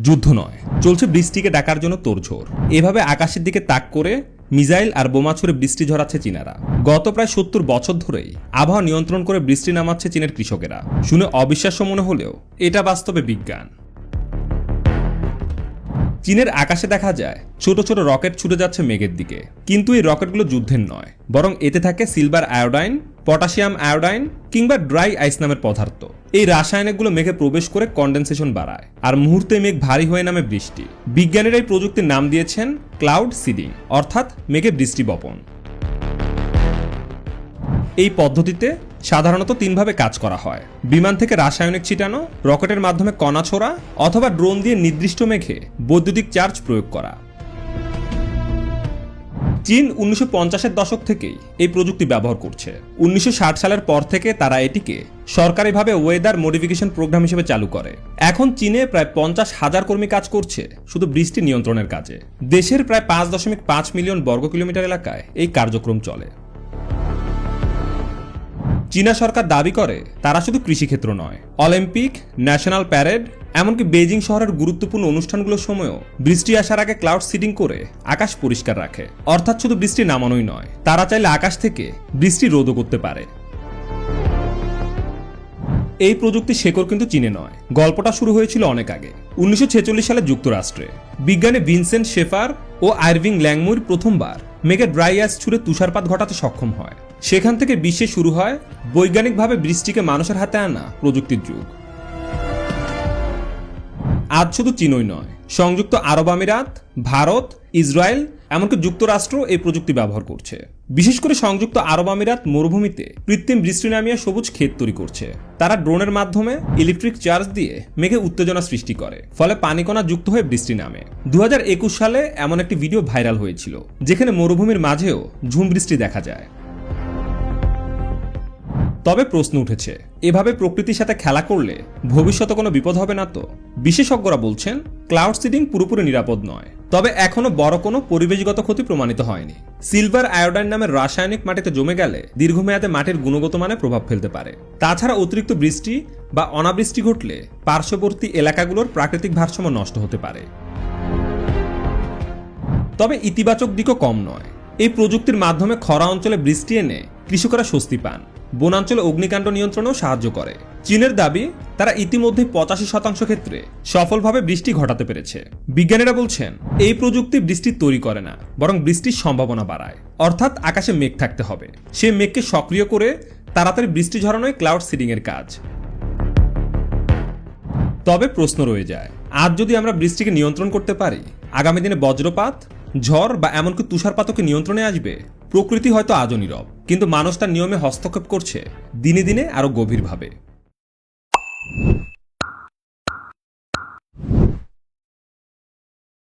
যুদ্ধ নয়, চলছে বৃষ্টিকে ডাকার জন্য তোড়জোড়। এভাবে আকাশের দিকে তাক করে মিসাইল আর বোমা ছুড়ে বৃষ্টি ঝরাচ্ছে চীনারা। গত প্রায় ৭০ বছর ধরেই আবহাওয়া নিয়ন্ত্রণ করে বৃষ্টি নামাচ্ছে চীনের কৃষকেরা। শুনে অবিশ্বাস্য মনে হলেও এটা বাস্তবে বিজ্ঞান। চীনের আকাশে দেখা যায় ছোট ছোট রকেট ছুটে যাচ্ছে মেঘের দিকে, কিন্তু এই রকেটগুলো যুদ্ধের নয়, বরং এতে থাকে সিলভার আয়োডাইন, পটাশিয়াম আয়োডাইন কিংবা ড্রাই আইস নামের পদার্থ। এই রাসায়নিকগুলো মেঘে প্রবেশ করে কন্ডেনসেশন বাড়ায়, আর মুহূর্তে মেঘ ভারী হয়ে নামে বৃষ্টি। বিজ্ঞানীরা এই প্রযুক্তির নাম দিয়েছেন ক্লাউড সিডিং, অর্থাৎ মেঘে বৃষ্টি বপন। এই পদ্ধতিতে সাধারণত তিনভাবে কাজ করা হয়: বিমান থেকে রাসায়নিক ছিটানো, রকেটের মাধ্যমে কণা ছোড়া, অথবা ড্রোন দিয়ে নির্দিষ্ট মেঘে বৈদ্যুতিক চার্জ প্রয়োগ করা। চীন 1950-এর দশক থেকেই এই প্রযুক্তি ব্যবহার করছে। 1960 সালের পর থেকে তারা এটিকে সরকারিভাবে ওয়েদার মডিফিকেশন প্রোগ্রাম হিসেবে চালু করে। এখন চীনে প্রায় 50,000 কর্মী কাজ করছে শুধু বৃষ্টি নিয়ন্ত্রণের কাজে। দেশের প্রায় 5.5 মিলিয়ন বর্গ কিলোমিটার এলাকায় এই কার্যক্রম চলে। চীনা সরকার দাবি করে তারা শুধু কৃষিক্ষেত্র নয়, অলিম্পিক, ন্যাশনাল প্যারেড, এমনকি বেজিং শহরের গুরুত্বপূর্ণ অনুষ্ঠানগুলোর সময়ও বৃষ্টি আসার আগে ক্লাউড সিডিং করে আকাশ পরিষ্কার রাখে। অর্থাৎ শুধু বৃষ্টি নামানোই নয়, তারা চাইলে আকাশ থেকে বৃষ্টি রোধও করতে পারে। এই প্রযুক্তির শেকড় কিন্তু চীনে নয়, গল্পটা শুরু হয়েছিল অনেক আগে। 1946 সালে যুক্তরাষ্ট্রে বিজ্ঞানী ভিনসেন্ট শেফার ও আইরভিং ল্যাংমুর প্রথমবার মেঘে ড্রাই আইস ছুড়ে তুষারপাত ঘটাতে সক্ষম হয়। সেখান থেকে বিশ্বে শুরু হয় বৈজ্ঞানিকভাবে বৃষ্টিকে মানুষের হাতে আনা প্রযুক্তির যুগ। আজ শুধু চীনই নয়, সংযুক্ত আরব আমিরাত, ভারত, ইসরায়েল, এমনকি যুক্তরাষ্ট্র এই প্রযুক্তি ব্যবহার করছে। বিশেষ করে সংযুক্ত আরব আমিরাত মরুভূমিতে কৃত্রিম বৃষ্টি নামিয়ে সবুজ ক্ষেত তৈরি করছে। তারা ড্রোনের মাধ্যমে ইলেকট্রিক চার্জ দিয়ে মেঘে উত্তেজনা সৃষ্টি করে, ফলে পানিকণা যুক্ত হয়ে বৃষ্টি নামে। 2021 সালে এমন একটি ভিডিও ভাইরাল হয়েছিল যেখানে মরুভূমির মাঝেও ঝুম বৃষ্টি দেখা যায়। তবে প্রশ্ন উঠেছে, এভাবে প্রকৃতির সাথে খেলা করলে ভবিষ্যতে কোনো বিপদ হবে না তো? বিশেষজ্ঞরা বলছেন ক্লাউড সিডিং পুরোপুরি নিরাপদ নয়, তবে এখনো বড় কোনো পরিবেশগত ক্ষতি প্রমাণিত হয়নি। সিলভার আয়োডাইন নামের রাসায়নিক মাটিতে জমে গেলে দীর্ঘমেয়াদে মাটির গুণগত মানে প্রভাব ফেলতে পারে। তাছাড়া অতিরিক্ত বৃষ্টি বা অনাবৃষ্টি ঘটলে পার্শ্ববর্তী এলাকাগুলোর প্রাকৃতিক ভারসাম্য নষ্ট হতে পারে। তবে ইতিবাচক দিকও কম নয়। এই প্রযুক্তির মাধ্যমে খরা অঞ্চলে বৃষ্টি এনে কৃষকরা স্বস্তি পান, বনাঞ্চলে অগ্নিকাণ্ড নিয়ন্ত্রণেও সাহায্য করে। চীনের দাবি তারা ইতিমধ্যে 85% ক্ষেত্রে সফলভাবে বৃষ্টি ঘটাতে পেরেছে। বিজ্ঞানীরা বলছেন এই প্রযুক্তি বৃষ্টি তৈরি করে না, বরং বৃষ্টির সম্ভাবনা বাড়ায়। অর্থাৎ আকাশে মেঘ থাকতে হবে, সেই মেঘকে সক্রিয় করে তাড়াতাড়ি বৃষ্টি ঝরানোই ক্লাউড সিডিং এর কাজ। তবে প্রশ্ন রয়ে যায়, আজ যদি আমরা বৃষ্টিকে নিয়ন্ত্রণ করতে পারি, আগামী দিনে বজ্রপাত, ঝড় বা এমনকি তুষারপাতকে নিয়ন্ত্রণে আসবে? প্রকৃতি হয়তো আজও নীরব, কিন্তু মানুষ তার নিয়মে হস্তক্ষেপ করছে দিনে দিনে আরো গভীরভাবে।